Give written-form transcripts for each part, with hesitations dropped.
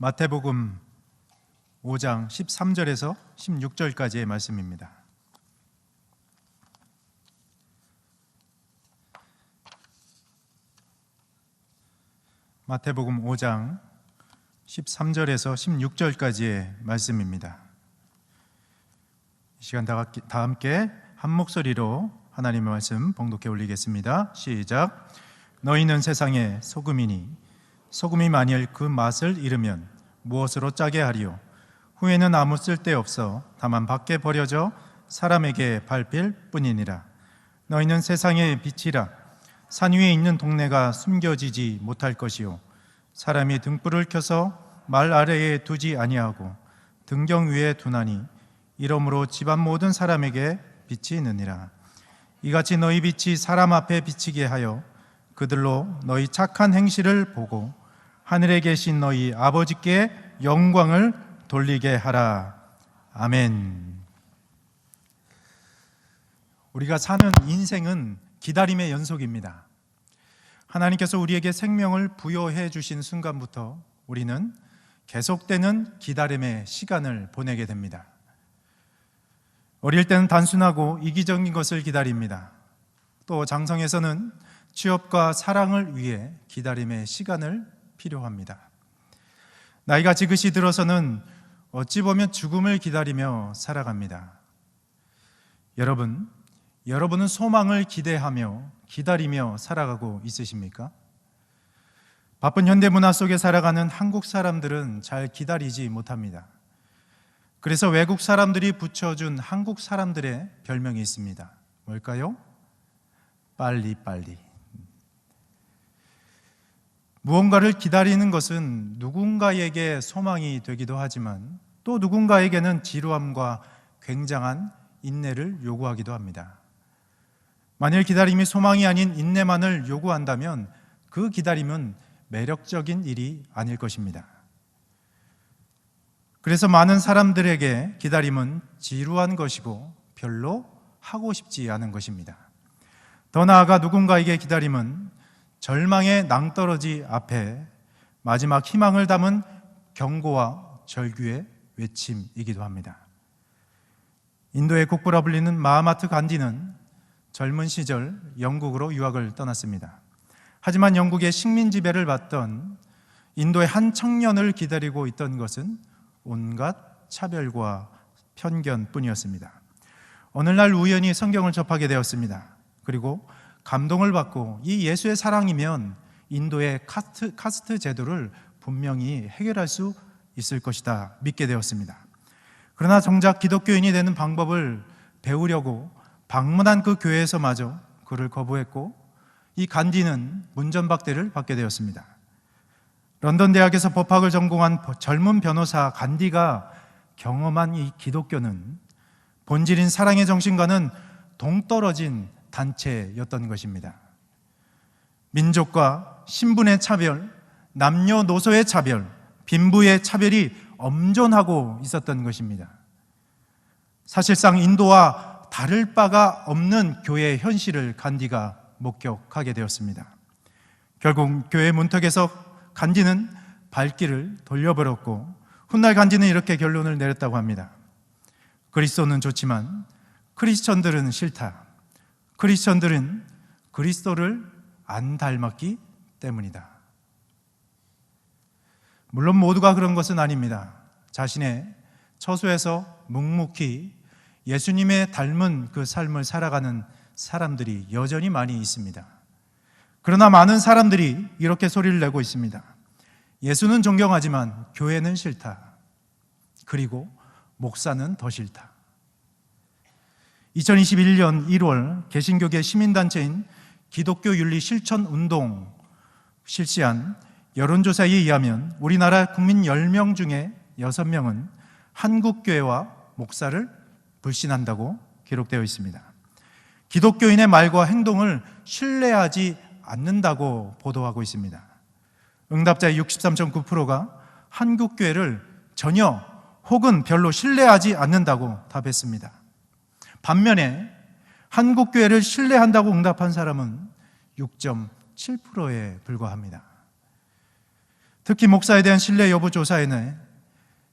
마태복음 5장 13절에서 16절까지의 말씀입니다. 마태복음 5장 13절에서 16절까지의 말씀입니다. 이 시간 다 함께 한 목소리로 하나님의 말씀 봉독해 올리겠습니다. 시작. 너희는 세상의 소금이니 소금이 만일 그 맛을 잃으면 무엇으로 짜게 하리요? 후에는 아무 쓸데없어 다만 밖에 버려져 사람에게 밟힐 뿐이니라. 너희는 세상의 빛이라. 산 위에 있는 동네가 숨겨지지 못할 것이요, 사람이 등불을 켜서 말 아래에 두지 아니하고 등경 위에 두나니 이러므로 집안 모든 사람에게 빛이 있느니라. 이같이 너희 빛이 사람 앞에 비치게 하여 그들로 너희 착한 행실을 보고 하늘에 계신 너희 아버지께 영광을 돌리게 하라. 아멘. 우리가 사는 인생은 기다림의 연속입니다. 하나님께서 우리에게 생명을 부여해 주신 순간부터 우리는 계속되는 기다림의 시간을 보내게 됩니다. 어릴 때는 단순하고 이기적인 것을 기다립니다. 또 장성에서는 취업과 사랑을 위해 기다림의 시간을 필요합니다. 나이가 지긋이 들어서는 어찌 보면 죽음을 기다리며 살아갑니다. 여러분은 소망을 기대하며 기다리며 살아가고 있으십니까? 바쁜 현대문화 속에 살아가는 한국 사람들은 잘 기다리지 못합니다. 그래서 외국 사람들이 붙여준 한국 사람들의 별명이 있습니다. 뭘까요? 빨리빨리. 무언가를 기다리는 것은 누군가에게 소망이 되기도 하지만 또 누군가에게는 지루함과 굉장한 인내를 요구하기도 합니다. 만일 기다림이 소망이 아닌 인내만을 요구한다면 그 기다림은 매력적인 일이 아닐 것입니다. 그래서 많은 사람들에게 기다림은 지루한 것이고 별로 하고 싶지 않은 것입니다. 더 나아가 누군가에게 기다림은 절망의 낭떠러지 앞에 마지막 희망을 담은 경고와 절규의 외침이기도 합니다. 인도의 국부라 불리는 마하마트 간디는 젊은 시절 영국으로 유학을 떠났습니다. 하지만 영국의 식민 지배를 받던 인도의 한 청년을 기다리고 있던 것은 온갖 차별과 편견뿐이었습니다. 어느 날 우연히 성경을 접하게 되었습니다. 그리고 감동을 받고 이 예수의 사랑이면 인도의 카스트 제도를 분명히 해결할 수 있을 것이다 믿게 되었습니다. 그러나 정작 기독교인이 되는 방법을 배우려고 방문한 그 교회에서마저 그를 거부했고 이 간디는 문전박대를 받게 되었습니다. 런던 대학에서 법학을 전공한 젊은 변호사 간디가 경험한 이 기독교는 본질인 사랑의 정신과는 동떨어진 단체였던 것입니다. 민족과 신분의 차별, 남녀노소의 차별, 빈부의 차별이 엄존하고 있었던 것입니다. 사실상 인도와 다를 바가 없는 교회의 현실을 간디가 목격하게 되었습니다. 결국 교회 문턱에서 간디는 발길을 돌려버렸고 훗날 간디는 이렇게 결론을 내렸다고 합니다. 그리스도는 좋지만 크리스천들은 싫다. 크리스천들은 그리스도를 안 닮았기 때문이다. 물론 모두가 그런 것은 아닙니다. 자신의 처소에서 묵묵히 예수님의 닮은 그 삶을 살아가는 사람들이 여전히 많이 있습니다. 그러나 많은 사람들이 이렇게 소리를 내고 있습니다. 예수는 존경하지만 교회는 싫다. 그리고 목사는 더 싫다. 2021년 1월 개신교계 시민단체인 기독교 윤리 실천 운동 실시한 여론조사에 의하면 우리나라 국민 10명 중에 6명은 한국교회와 목사를 불신한다고 기록되어 있습니다. 기독교인의 말과 행동을 신뢰하지 않는다고 보도하고 있습니다. 응답자의 63.9%가 한국교회를 전혀 혹은 별로 신뢰하지 않는다고 답했습니다. 반면에 한국교회를 신뢰한다고 응답한 사람은 6.7%에 불과합니다. 특히 목사에 대한 신뢰 여부 조사에는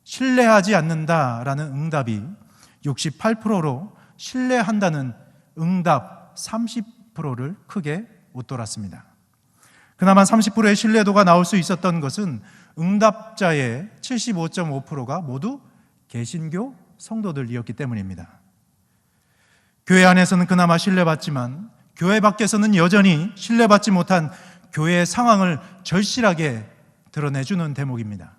신뢰하지 않는다라는 응답이 68%로 신뢰한다는 응답 30%를 크게 웃돌았습니다. 그나마 30%의 신뢰도가 나올 수 있었던 것은 응답자의 75.5%가 모두 개신교 성도들이었기 때문입니다. 교회 안에서는 그나마 신뢰받지만 교회 밖에서는 여전히 신뢰받지 못한 교회의 상황을 절실하게 드러내주는 대목입니다.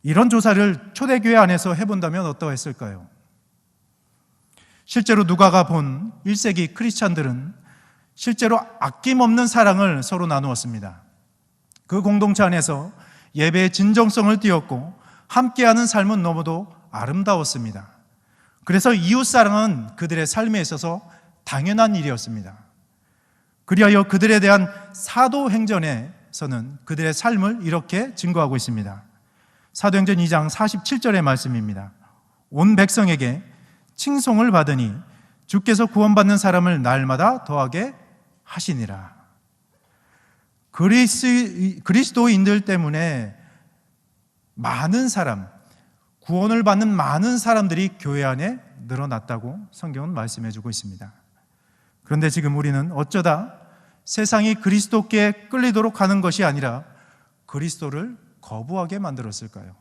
이런 조사를 초대교회 안에서 해본다면 어떠했을까요? 실제로 누가가 본 1세기 크리스찬들은 실제로 아낌없는 사랑을 서로 나누었습니다. 그 공동체 안에서 예배의 진정성을 띄었고 함께하는 삶은 너무도 아름다웠습니다. 그래서 이웃사랑은 그들의 삶에 있어서 당연한 일이었습니다. 그리하여 그들에 대한 사도행전에서는 그들의 삶을 이렇게 증거하고 있습니다. 사도행전 2장 47절의 말씀입니다. 온 백성에게 칭송을 받으니 주께서 구원받는 사람을 날마다 더하게 하시니라. 그리스도인들 때문에 많은 사람, 구원을 받는 많은 사람들이 교회 안에 늘어났다고 성경은 말씀해 주고 있습니다. 그런데 지금 우리는 어쩌다 세상이 그리스도께 끌리도록 하는 것이 아니라 그리스도를 거부하게 만들었을까요?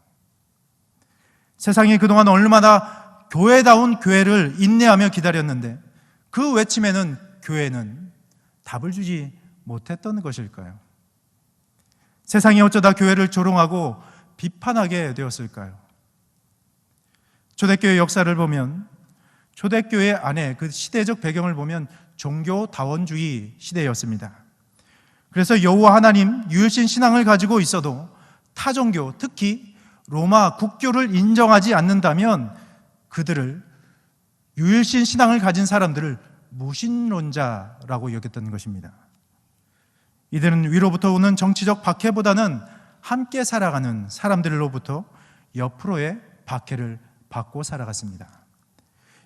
세상이 그동안 얼마나 교회다운 교회를 인내하며 기다렸는데 그 외침에는 교회는 답을 주지 못했던 것일까요? 세상이 어쩌다 교회를 조롱하고 비판하게 되었을까요? 초대교회 역사를 보면 초대교회 안에 그 시대적 배경을 보면 종교다원주의 시대였습니다. 그래서 여호와 하나님 유일신 신앙을 가지고 있어도 타종교, 특히 로마 국교를 인정하지 않는다면 그들을 유일신 신앙을 가진 사람들을 무신론자라고 여겼던 것입니다. 이들은 위로부터 오는 정치적 박해보다는 함께 살아가는 사람들로부터 옆으로의 박해를 받고 살아갔습니다.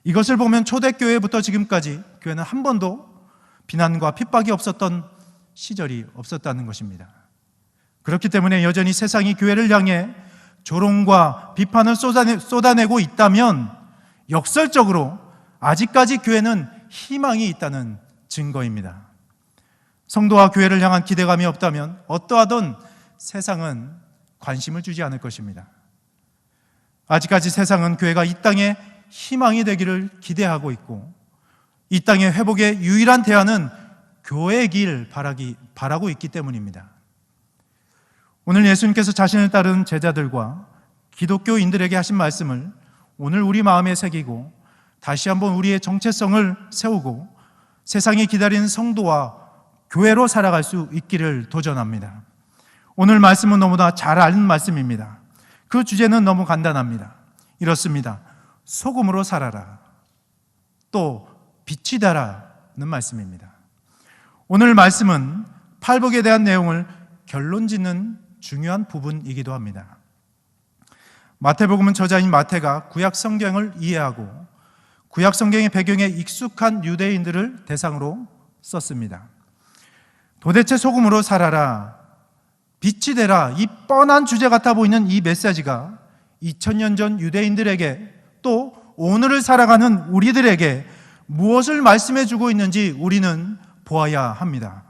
이것을 보면 초대교회부터 지금까지 교회는 한 번도 비난과 핍박이 없었던 시절이 없었다는 것입니다. 그렇기 때문에 여전히 세상이 교회를 향해 조롱과 비판을 쏟아내고 있다면 역설적으로 아직까지 교회는 희망이 있다는 증거입니다. 성도와 교회를 향한 기대감이 없다면 어떠하든 세상은 관심을 주지 않을 것입니다. 아직까지 세상은 교회가 이 땅에 희망이 되기를 기대하고 있고 이 땅의 회복의 유일한 대안은 교회의 길 바라고 있기 때문입니다. 오늘 예수님께서 자신을 따르는 제자들과 기독교인들에게 하신 말씀을 오늘 우리 마음에 새기고 다시 한번 우리의 정체성을 세우고 세상이 기다리는 성도와 교회로 살아갈 수 있기를 도전합니다. 오늘 말씀은 너무나 잘 아는 말씀입니다. 그 주제는 너무 간단합니다. 이렇습니다. 소금으로 살아라. 또 빛이 되라는 말씀입니다. 오늘 말씀은 팔복에 대한 내용을 결론짓는 중요한 부분이기도 합니다. 마태복음은 저자인 마태가 구약 성경을 이해하고 구약 성경의 배경에 익숙한 유대인들을 대상으로 썼습니다. 도대체 소금으로 살아라, 빛이 되라, 이 뻔한 주제 같아 보이는 이 메시지가 2000년 전 유대인들에게 또 오늘을 살아가는 우리들에게 무엇을 말씀해 주고 있는지 우리는 보아야 합니다.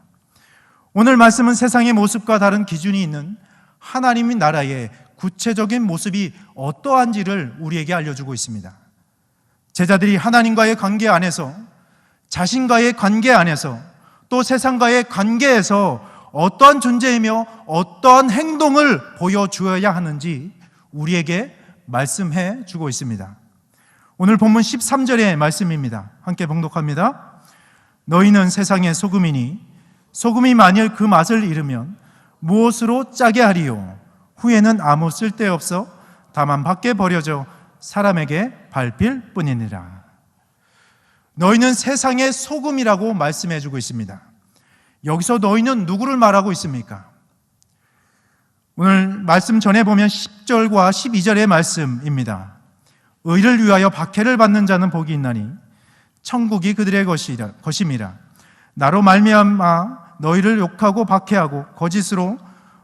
오늘 말씀은 세상의 모습과 다른 기준이 있는 하나님의 나라의 구체적인 모습이 어떠한지를 우리에게 알려주고 있습니다. 제자들이 하나님과의 관계 안에서, 자신과의 관계 안에서, 또 세상과의 관계에서 어떠한 존재이며 어떠한 행동을 보여주어야 하는지 우리에게 말씀해 주고 있습니다. 오늘 본문 13절의 말씀입니다. 함께 봉독합니다. 너희는 세상의 소금이니 소금이 만일 그 맛을 잃으면 무엇으로 짜게 하리요? 후에는 아무 쓸데없어 다만 밖에 버려져 사람에게 밟힐 뿐이니라. 너희는 세상의 소금이라고 말씀해 주고 있습니다. 여기서 너희는 누구를 말하고 있습니까? 오늘 말씀 전에 보면 10절과 12절의 말씀입니다. 의를 위하여 박해를 받는 자는 복이 있나니 천국이 그들의 것임이라. 나로 말미암아 너희를 욕하고 박해하고 거짓으로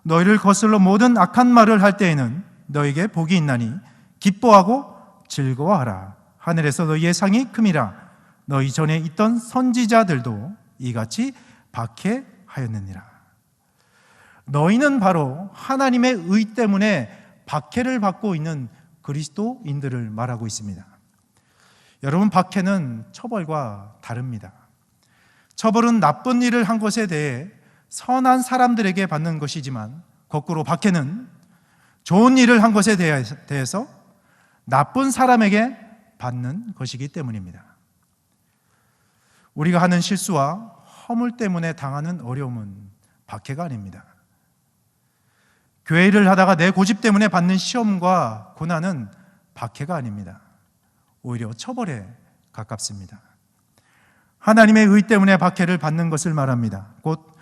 너희를 거슬러 모든 악한 말을 할 때에는 너희에게 복이 있나니 기뻐하고 즐거워하라. 하늘에서 너희의 상이 큼이라. 너희 전에 있던 선지자들도 이같이 박해하였느니라. 너희는 바로 하나님의 의 때문에 박해를 받고 있는 그리스도인들을 말하고 있습니다. 여러분, 박해는 처벌과 다릅니다. 처벌은 나쁜 일을 한 것에 대해 선한 사람들에게 받는 것이지만, 거꾸로 박해는 좋은 일을 한 것에 대해서 나쁜 사람에게 받는 것이기 때문입니다. 우리가 하는 실수와 허물 때문에 당하는 어려움은 박해가 아닙니다. 교회 일을 하다가 내 고집 때문에 받는 시험과 고난은 박해가 아닙니다. 오히려 처벌에 가깝습니다. 하나님의 의 때문에 박해를 받는 것을 말합니다. 곧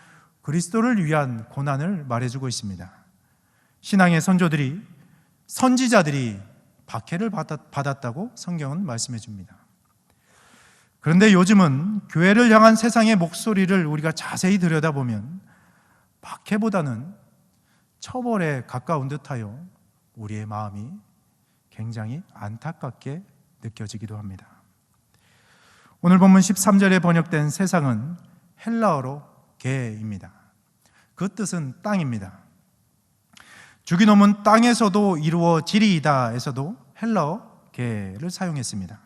그리스도를 위한 고난을 말해주고 있습니다. 신앙의 선지자들이 박해를 받았다고 성경은 말씀해 줍니다. 그런데 요즘은 교회를 향한 세상의 목소리를 우리가 자세히 들여다보면 박해보다는 처벌에 가까운 듯하여 우리의 마음이 굉장히 안타깝게 느껴지기도 합니다. 오늘 본문 13절에 번역된 세상은 헬라어로 게입니다. 그 뜻은 땅입니다. 주기도문 땅에서도 이루어지리이다 에서도 헬라어 게를 사용했습니다.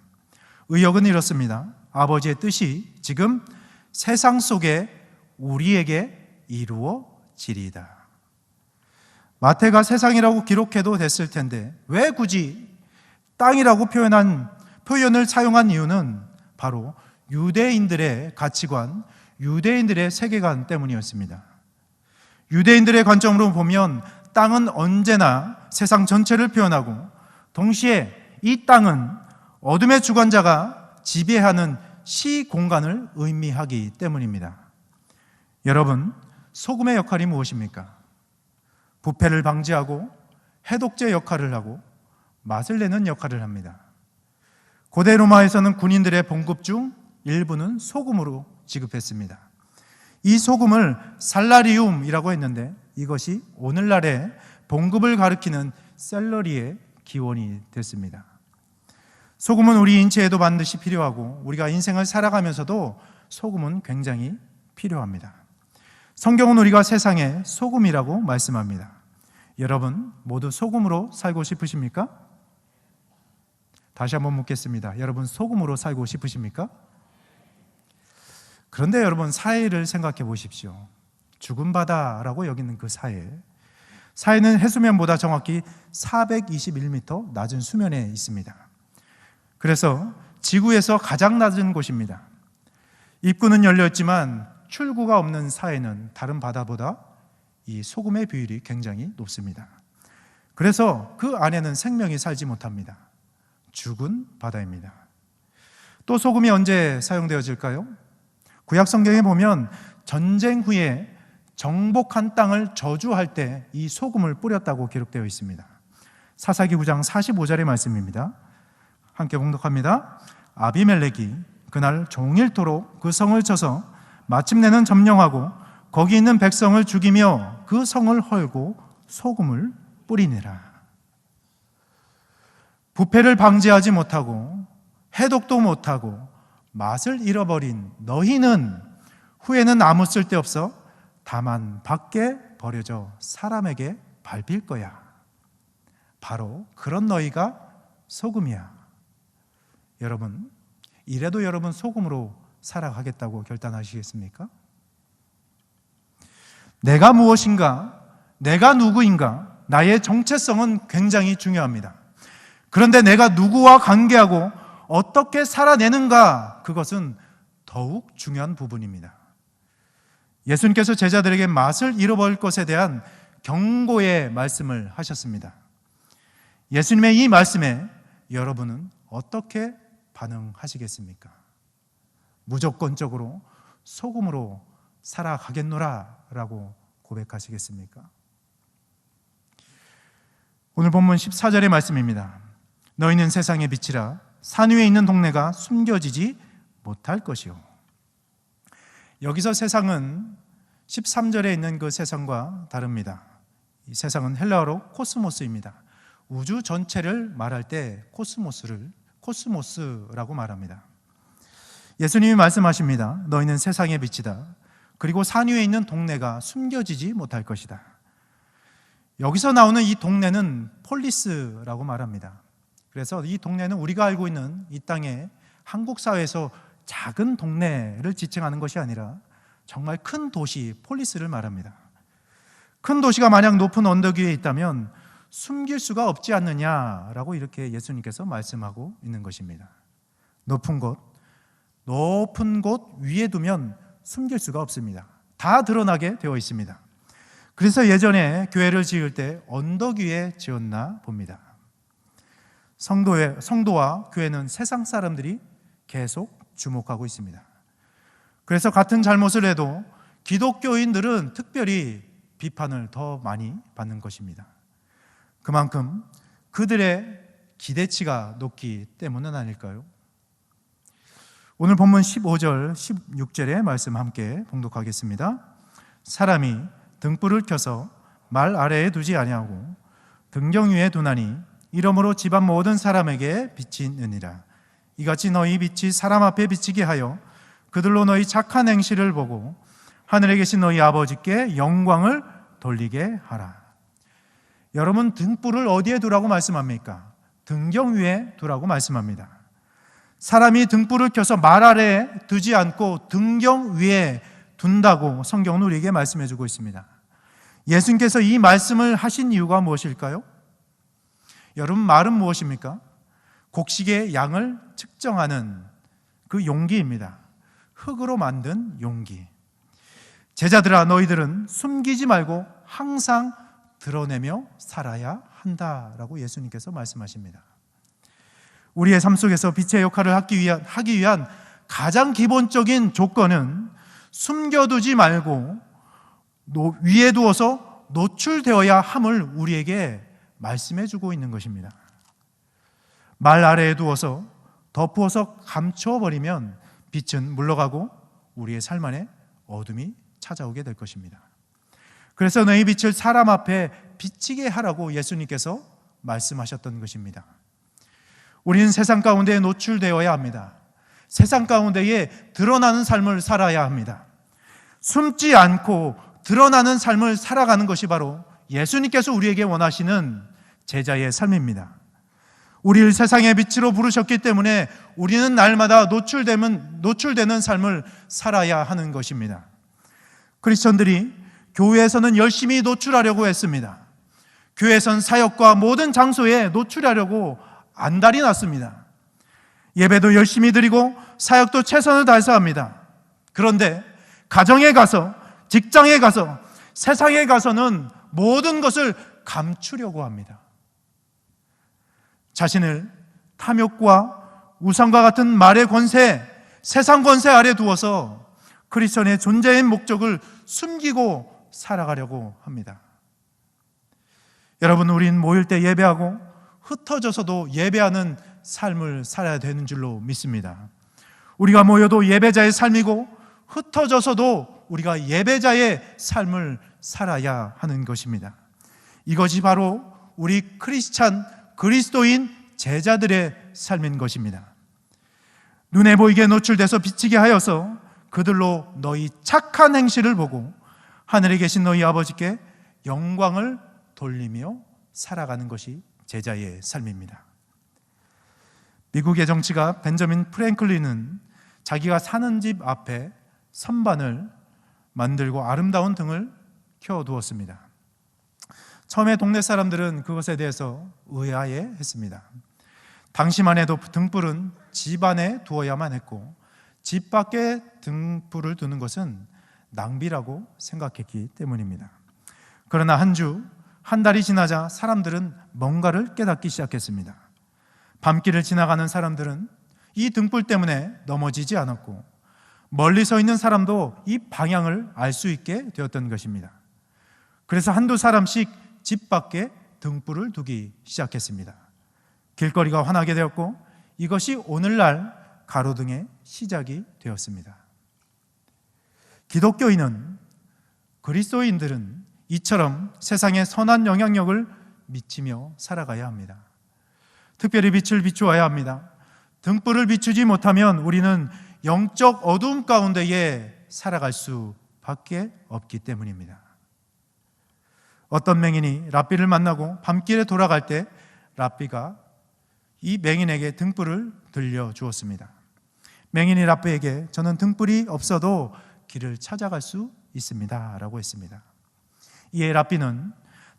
의역은 이렇습니다. 아버지의 뜻이 지금 세상 속에 우리에게 이루어지리이다. 마태가 세상이라고 기록해도 됐을 텐데 왜 굳이 땅이라고 표현을 사용한 이유는 바로 유대인들의 가치관, 유대인들의 세계관 때문이었습니다. 유대인들의 관점으로 보면 땅은 언제나 세상 전체를 표현하고, 동시에 이 땅은 어둠의 주관자가 지배하는 시공간을 의미하기 때문입니다. 여러분, 소금의 역할이 무엇입니까? 부패를 방지하고 해독제 역할을 하고 맛을 내는 역할을 합니다. 고대 로마에서는 군인들의 봉급 중 일부는 소금으로 지급했습니다. 이 소금을 살라리움이라고 했는데 이것이 오늘날의 봉급을 가리키는 샐러리의 기원이 됐습니다. 소금은 우리 인체에도 반드시 필요하고 우리가 인생을 살아가면서도 소금은 굉장히 필요합니다. 성경은 우리가 세상의 소금이라고 말씀합니다. 여러분 모두 소금으로 살고 싶으십니까? 다시 한번 묻겠습니다. 여러분 소금으로 살고 싶으십니까? 그런데 여러분 사해를 생각해 보십시오. 죽은 바다라고 여기는 그 사해는 해수면보다 정확히 421m 낮은 수면에 있습니다. 그래서 지구에서 가장 낮은 곳입니다. 입구는 열렸지만 출구가 없는 사해는 다른 바다보다 이 소금의 비율이 굉장히 높습니다. 그래서 그 안에는 생명이 살지 못합니다. 죽은 바다입니다. 또 소금이 언제 사용되어질까요? 구약 성경에 보면 전쟁 후에 정복한 땅을 저주할 때 이 소금을 뿌렸다고 기록되어 있습니다. 사사기 9장 45절의 말씀입니다. 함께 봉독합니다. 아비멜렉이 그날 종일토록 그 성을 쳐서 마침내는 점령하고 거기 있는 백성을 죽이며 그 성을 헐고 소금을 뿌리니라. 부패를 방지하지 못하고 해독도 못하고 맛을 잃어버린 너희는 후에는 아무 쓸데없어 다만 밖에 버려져 사람에게 밟힐 거야. 바로 그런 너희가 소금이야. 여러분, 이래도 여러분 소금으로 살아가겠다고 결단하시겠습니까? 내가 무엇인가, 내가 누구인가, 나의 정체성은 굉장히 중요합니다. 그런데 내가 누구와 관계하고 어떻게 살아내는가, 그것은 더욱 중요한 부분입니다. 예수님께서 제자들에게 맛을 잃어버릴 것에 대한 경고의 말씀을 하셨습니다. 예수님의 이 말씀에 여러분은 어떻게 반응하시겠습니까? 무조건적으로 소금으로 살아가겠노라 라고 고백하시겠습니까? 오늘 본문 14절의 말씀입니다. 너희는 세상의 빛이라 산 위에 있는 동네가 숨겨지지 못할 것이요. 여기서 세상은 13절에 있는 그 세상과 다릅니다. 이 세상은 헬라어로 코스모스입니다. 우주 전체를 말할 때 코스모스라고 말합니다. 예수님이 말씀하십니다. 너희는 세상의 빛이다. 그리고 산 위에 있는 동네가 숨겨지지 못할 것이다. 여기서 나오는 이 동네는 폴리스라고 말합니다. 그래서 이 동네는 우리가 알고 있는 이 땅의 한국 사회에서 작은 동네를 지칭하는 것이 아니라 정말 큰 도시 폴리스를 말합니다. 큰 도시가 만약 높은 언덕 위에 있다면 숨길 수가 없지 않느냐라고 이렇게 예수님께서 말씀하고 있는 것입니다. 높은 곳 위에 두면 숨길 수가 없습니다. 다 드러나게 되어 있습니다. 그래서 예전에 교회를 지을 때 언덕 위에 지었나 봅니다. 성도와 교회는 세상 사람들이 계속 주목하고 있습니다. 그래서 같은 잘못을 해도 기독교인들은 특별히 비판을 더 많이 받는 것입니다. 그만큼 그들의 기대치가 높기 때문은 아닐까요? 오늘 본문 15절, 16절의 말씀 함께 봉독하겠습니다. 사람이 등불을 켜서 말 아래에 두지 아니하고 등경 위에 두나니 이러므로 집안 모든 사람에게 빛이 있느니라. 이같이 너희 빛이 사람 앞에 비치게 하여 그들로 너희 착한 행실을 보고 하늘에 계신 너희 아버지께 영광을 돌리게 하라. 여러분, 등불을 어디에 두라고 말씀합니까? 등경 위에 두라고 말씀합니다. 사람이 등불을 켜서 말 아래에 두지 않고 등경 위에 둔다고 성경은 우리에게 말씀해 주고 있습니다. 예수님께서 이 말씀을 하신 이유가 무엇일까요? 여러분, 말은 무엇입니까? 곡식의 양을 측정하는 그 용기입니다. 흙으로 만든 용기. 제자들아, 너희들은 숨기지 말고 항상 드러내며 살아야 한다라고 예수님께서 말씀하십니다. 우리의 삶 속에서 빛의 역할을 하기 위한 가장 기본적인 조건은 숨겨두지 말고 위에 두어서 노출되어야 함을 우리에게 말씀해 주고 있는 것입니다. 말 아래에 두어서 덮어서 감춰버리면 빛은 물러가고 우리의 삶 안에 어둠이 찾아오게 될 것입니다. 그래서 너희 빛을 사람 앞에 비치게 하라고 예수님께서 말씀하셨던 것입니다. 우리는 세상 가운데에 노출되어야 합니다. 세상 가운데에 드러나는 삶을 살아야 합니다. 숨지 않고 드러나는 삶을 살아가는 것이 바로 예수님께서 우리에게 원하시는 제자의 삶입니다. 우리를 세상의 빛으로 부르셨기 때문에 우리는 날마다 노출되는 삶을 살아야 하는 것입니다. 크리스천들이 교회에서는 열심히 노출하려고 했습니다. 교회에서는 사역과 모든 장소에 노출하려고 안달이 났습니다. 예배도 열심히 드리고 사역도 최선을 다해서 합니다. 그런데 가정에 가서, 직장에 가서, 세상에 가서는 모든 것을 감추려고 합니다. 자신을 탐욕과 우상과 같은 말의 권세, 세상 권세 아래 두어서 크리스천의 존재의 목적을 숨기고 살아가려고 합니다. 여러분, 우린 모일 때 예배하고 흩어져서도 예배하는 삶을 살아야 되는 줄로 믿습니다. 우리가 모여도 예배자의 삶이고 흩어져서도 우리가 예배자의 삶을 살아야 하는 것입니다. 이것이 바로 우리 그리스도인 제자들의 삶인 것입니다. 눈에 보이게 노출돼서 비치게 하여서 그들로 너희 착한 행실을 보고 하늘에 계신 너희 아버지께 영광을 돌리며 살아가는 것이 제자의 삶입니다. 미국의 정치가 벤저민 프랭클린은 자기가 사는 집 앞에 선반을 만들고 아름다운 등을 켜두었습니다. 처음에 동네 사람들은 그것에 대해서 의아해했습니다. 당시만 해도 등불은 집 안에 두어야만 했고 집 밖에 등불을 두는 것은 낭비라고 생각했기 때문입니다. 그러나 한 달이 지나자 사람들은 뭔가를 깨닫기 시작했습니다. 밤길을 지나가는 사람들은 이 등불 때문에 넘어지지 않았고 멀리 서 있는 사람도 이 방향을 알 수 있게 되었던 것입니다. 그래서 한두 사람씩 집 밖에 등불을 두기 시작했습니다. 길거리가 환하게 되었고 이것이 오늘날 가로등의 시작이 되었습니다. 그리스도인들은 이처럼 세상에 선한 영향력을 미치며 살아가야 합니다. 특별히 빛을 비추어야 합니다. 등불을 비추지 못하면 우리는 영적 어두움 가운데에 살아갈 수밖에 없기 때문입니다. 어떤 맹인이 랍비를 만나고 밤길에 돌아갈 때 랍비가 이 맹인에게 등불을 들려주었습니다. 맹인이 랍비에게 저는 등불이 없어도 길을 찾아갈 수 있습니다 라고 했습니다. 이에 랍비는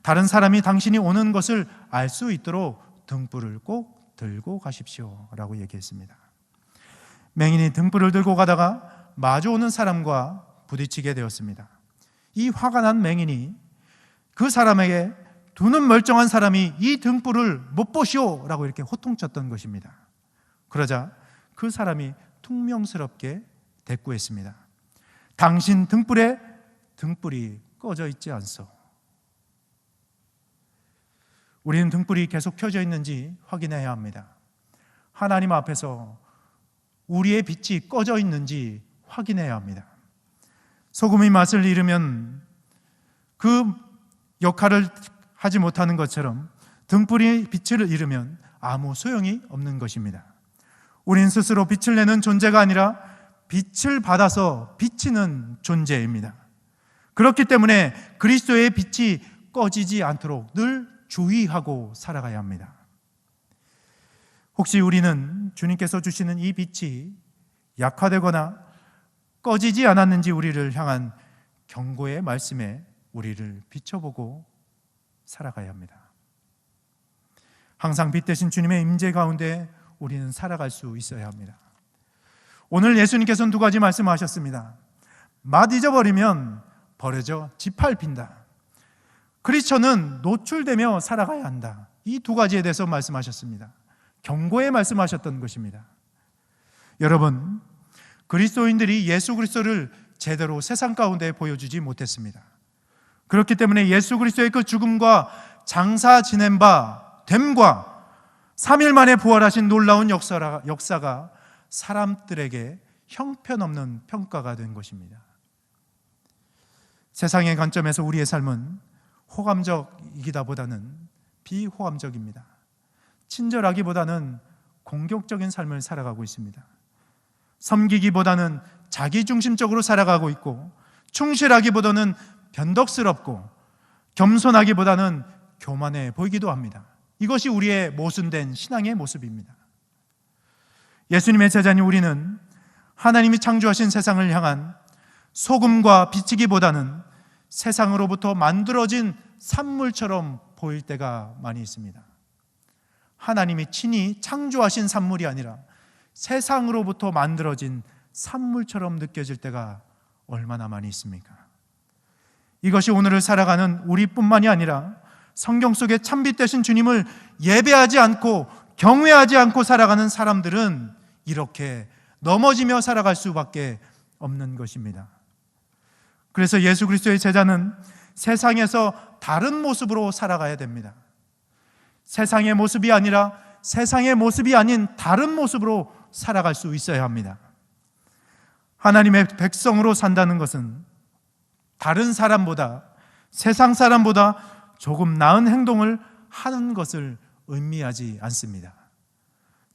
다른 사람이 당신이 오는 것을 알 수 있도록 등불을 꼭 들고 가십시오 라고 얘기했습니다. 맹인이 등불을 들고 가다가 마주오는 사람과 부딪히게 되었습니다. 이 화가 난 맹인이 그 사람에게 두 눈 멀쩡한 사람이 이 등불을 못 보시오 라고 이렇게 호통쳤던 것입니다. 그러자 그 사람이 퉁명스럽게 대꾸했습니다. 당신 등불에 등불이 꺼져 있지 않소. 우리는 등불이 계속 켜져 있는지 확인해야 합니다. 하나님 앞에서 우리의 빛이 꺼져 있는지 확인해야 합니다. 소금이 맛을 잃으면 그 역할을 하지 못하는 것처럼 등불이 빛을 잃으면 아무 소용이 없는 것입니다. 우리는 스스로 빛을 내는 존재가 아니라 빛을 받아서 비치는 존재입니다. 그렇기 때문에 그리스도의 빛이 꺼지지 않도록 늘 주의하고 살아가야 합니다. 혹시 우리는 주님께서 주시는 이 빛이 약화되거나 꺼지지 않았는지 우리를 향한 경고의 말씀에 우리를 비춰보고 살아가야 합니다. 항상 빛 되신 주님의 임재 가운데 우리는 살아갈 수 있어야 합니다. 오늘 예수님께서는 두 가지 말씀하셨습니다. 맛 잊어버리면 버려져 지팔핀다. 크리스천은 노출되며 살아가야 한다. 이 두 가지에 대해서 말씀하셨습니다. 경고에 말씀하셨던 것입니다. 여러분, 그리스도인들이 예수 그리스도를 제대로 세상 가운데 보여주지 못했습니다. 그렇기 때문에 예수 그리스도의 그 죽음과 장사 지낸 바 됨과 3일 만에 부활하신 놀라운 역사가 사람들에게 형편없는 평가가 된 것입니다. 세상의 관점에서 우리의 삶은 호감적이기보다는 비호감적입니다. 친절하기보다는 공격적인 삶을 살아가고 있습니다. 섬기기보다는 자기중심적으로 살아가고 있고, 충실하기보다는 변덕스럽고, 겸손하기보다는 교만해 보이기도 합니다. 이것이 우리의 모순된 신앙의 모습입니다. 예수님의 제자인 우리는 하나님이 창조하신 세상을 향한 소금과 빛이기보다는 세상으로부터 만들어진 산물처럼 보일 때가 많이 있습니다. 하나님이 친히 창조하신 산물이 아니라 세상으로부터 만들어진 산물처럼 느껴질 때가 얼마나 많이 있습니까? 이것이 오늘을 살아가는 우리뿐만이 아니라 성경 속에 참빛 되신 주님을 예배하지 않고 경외하지 않고 살아가는 사람들은 이렇게 넘어지며 살아갈 수밖에 없는 것입니다. 그래서 예수 그리스도의 제자는 세상에서 다른 모습으로 살아가야 됩니다. 세상의 모습이 아니라 세상의 모습이 아닌 다른 모습으로 살아갈 수 있어야 합니다. 하나님의 백성으로 산다는 것은 다른 사람보다, 세상 사람보다 조금 나은 행동을 하는 것을 의미하지 않습니다.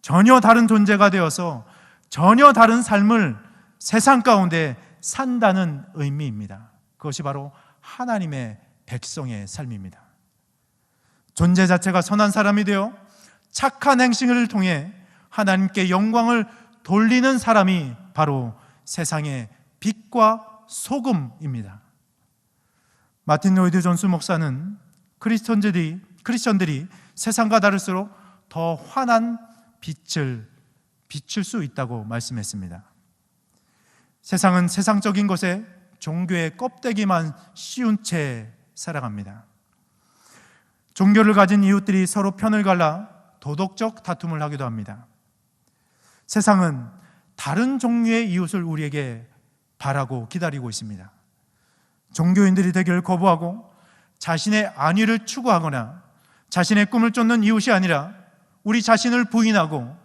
전혀 다른 존재가 되어서 전혀 다른 삶을 세상 가운데 산다는 의미입니다. 그것이 바로 하나님의 백성의 삶입니다. 존재 자체가 선한 사람이 되어 착한 행실을 통해 하나님께 영광을 돌리는 사람이 바로 세상의 빛과 소금입니다. 마틴 로이드 존스 목사는 크리스천들이 세상과 다를수록 더 환한 빛을 비출 수 있다고 말씀했습니다. 세상은 세상적인 것에 종교의 껍데기만 씌운 채 살아갑니다. 종교를 가진 이웃들이 서로 편을 갈라 도덕적 다툼을 하기도 합니다. 세상은 다른 종류의 이웃을 우리에게 바라고 기다리고 있습니다. 종교인들이 되기를 거부하고 자신의 안위를 추구하거나 자신의 꿈을 쫓는 이웃이 아니라 우리 자신을 부인하고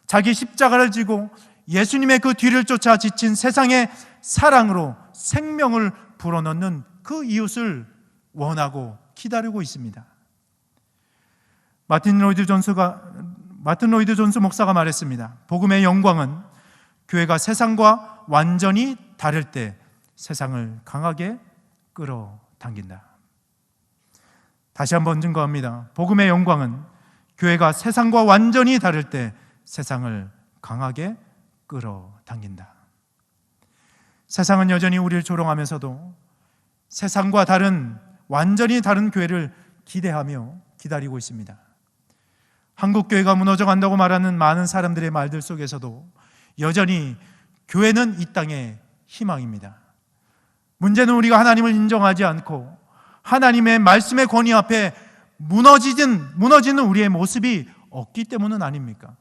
자기 십자가를 지고 예수님의 그 뒤를 쫓아 지친 세상의 사랑으로 생명을 불어넣는 그 이웃을 원하고 기다리고 있습니다. 마틴 로이드 존스 목사가 말했습니다. 복음의 영광은 교회가 세상과 완전히 다를 때 세상을 강하게 끌어당긴다. 다시 한번 증거합니다. 복음의 영광은 교회가 세상과 완전히 다를 때 세상을 강하게 끌어당긴다. 세상은 여전히 우리를 조롱하면서도 세상과 완전히 다른 교회를 기대하며 기다리고 있습니다. 한국 교회가 무너져 간다고 말하는 많은 사람들의 말들 속에서도 여전히 교회는 이 땅의 희망입니다. 문제는 우리가 하나님을 인정하지 않고 하나님의 말씀의 권위 앞에 무너지는 우리의 모습이 없기 때문은 아닙니까?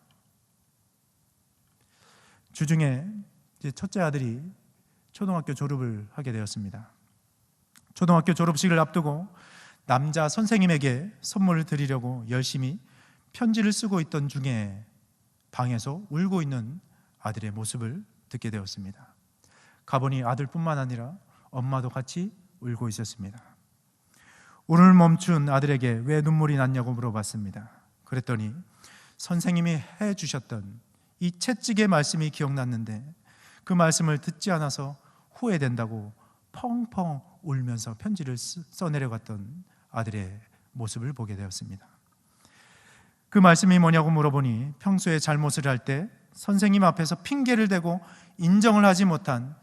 주중에 첫째 아들이 초등학교 졸업을 하게 되었습니다. 초등학교 졸업식을 앞두고 남자 선생님에게 선물을 드리려고 열심히 편지를 쓰고 있던 중에 방에서 울고 있는 아들의 모습을 듣게 되었습니다. 가보니 아들뿐만 아니라 엄마도 같이 울고 있었습니다. 울음을 멈춘 아들에게 왜 눈물이 났냐고 물어봤습니다. 그랬더니 선생님이 해주셨던 이 채찍의 말씀이 기억났는데 그 말씀을 듣지 않아서 후회된다고 펑펑 울면서 편지를 써내려갔던 아들의 모습을 보게 되었습니다. 그 말씀이 뭐냐고 물어보니 평소에 잘못을 할 때 선생님 앞에서 핑계를 대고 인정을 하지 못한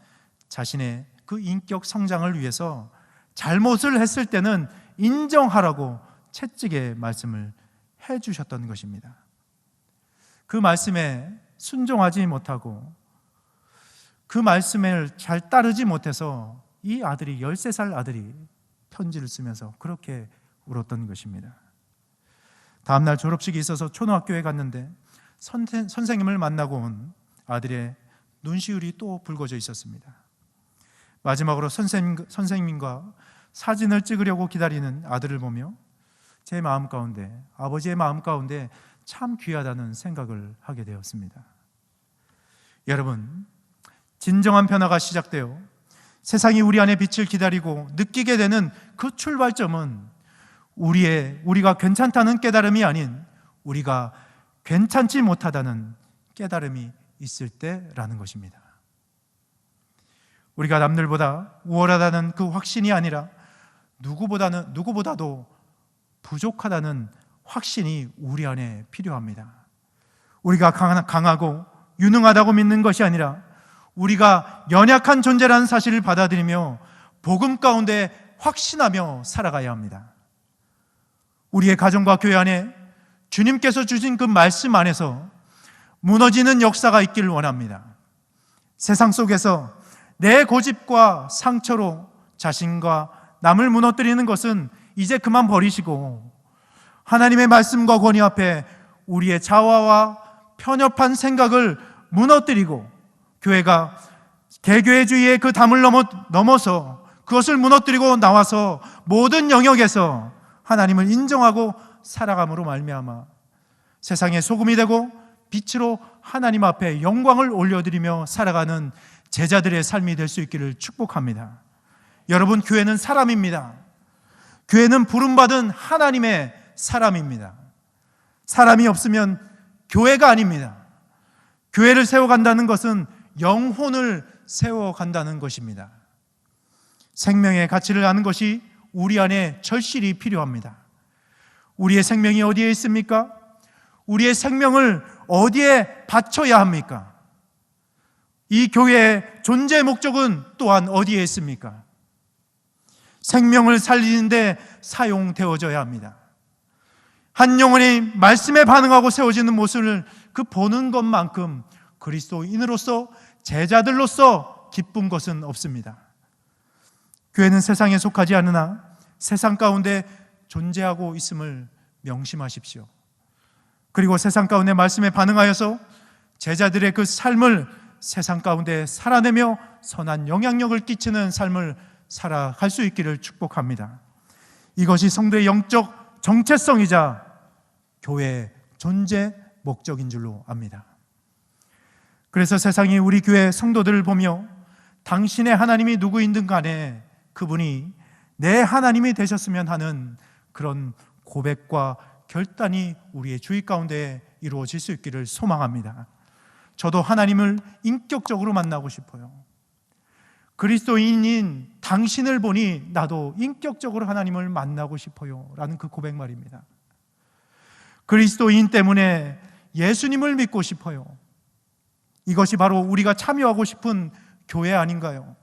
자신의 그 인격 성장을 위해서 잘못을 했을 때는 인정하라고 채찍의 말씀을 해주셨던 것입니다. 그 말씀에 순종하지 못하고 그 말씀을 잘 따르지 못해서 이 아들이 13살 아들이 편지를 쓰면서 그렇게 울었던 것입니다. 다음날 졸업식이 있어서 초등학교에 갔는데 선생님을 만나고 온 아들의 눈시울이 또 붉어져 있었습니다. 마지막으로 선생님과 사진을 찍으려고 기다리는 아들을 보며 제 마음 가운데, 아버지의 마음 가운데 참 귀하다는 생각을 하게 되었습니다. 여러분, 진정한 변화가 시작되어 세상이 우리 안에 빛을 기다리고 느끼게 되는 그 출발점은 우리가 괜찮다는 깨달음이 아닌 우리가 괜찮지 못하다는 깨달음이 있을 때라는 것입니다. 우리가 남들보다 우월하다는 그 확신이 아니라 누구보다도 부족하다는 확신이 우리 안에 필요합니다. 우리가 강하고 유능하다고 믿는 것이 아니라 우리가 연약한 존재라는 사실을 받아들이며 복음 가운데 확신하며 살아가야 합니다. 우리의 가정과 교회 안에 주님께서 주신 그 말씀 안에서 무너지는 역사가 있기를 원합니다. 세상 속에서 내 고집과 상처로 자신과 남을 무너뜨리는 것은 이제 그만 버리시고 하나님의 말씀과 권위 앞에 우리의 자화와 편협한 생각을 무너뜨리고 교회가 개교회주의의 그 담을 넘어서 그것을 무너뜨리고 나와서 모든 영역에서 하나님을 인정하고 살아감으로 말미암아 세상의 소금이 되고 빛으로 하나님 앞에 영광을 올려드리며 살아가는 제자들의 삶이 될 수 있기를 축복합니다. 여러분, 교회는 사람입니다. 교회는 부름받은 하나님의 사람입니다. 사람이 없으면 교회가 아닙니다. 교회를 세워간다는 것은 영혼을 세워간다는 것입니다. 생명의 가치를 아는 것이 우리 안에 절실히 필요합니다. 우리의 생명이 어디에 있습니까? 우리의 생명을 어디에 바쳐야 합니까? 이 교회의 존재 목적은 또한 어디에 있습니까? 생명을 살리는데 사용되어져야 합니다. 한 영혼이 말씀에 반응하고 세워지는 모습을 그 보는 것만큼 그리스도인으로서 제자들로서 기쁜 것은 없습니다. 교회는 세상에 속하지 않으나 세상 가운데 존재하고 있음을 명심하십시오. 그리고 세상 가운데 말씀에 반응하여서 제자들의 그 삶을 세상 가운데 살아내며 선한 영향력을 끼치는 삶을 살아갈 수 있기를 축복합니다. 이것이 성도의 영적 정체성이자 교회의 존재 목적인 줄로 압니다. 그래서 세상이 우리 교회 성도들을 보며 당신의 하나님이 누구이든 간에 그분이 내 하나님이 되셨으면 하는 그런 고백과 결단이 우리의 주의 가운데 이루어질 수 있기를 소망합니다. 저도 하나님을 인격적으로 만나고 싶어요. 그리스도인인 당신을 보니 나도 인격적으로 하나님을 만나고 싶어요 라는 그 고백 말입니다. 그리스도인 때문에 예수님을 믿고 싶어요. 이것이 바로 우리가 참여하고 싶은 교회 아닌가요?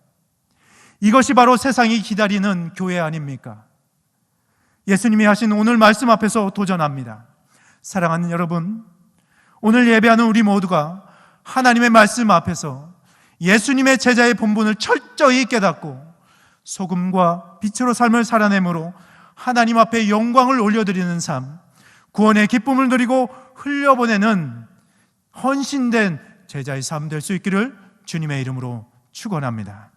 이것이 바로 세상이 기다리는 교회 아닙니까? 예수님이 하신 오늘 말씀 앞에서 도전합니다. 사랑하는 여러분, 오늘 예배하는 우리 모두가 하나님의 말씀 앞에서 예수님의 제자의 본분을 철저히 깨닫고 소금과 빛으로 삶을 살아내므로 하나님 앞에 영광을 올려드리는 삶, 구원의 기쁨을 누리고 흘려보내는 헌신된 제자의 삶 될 수 있기를 주님의 이름으로 축원합니다.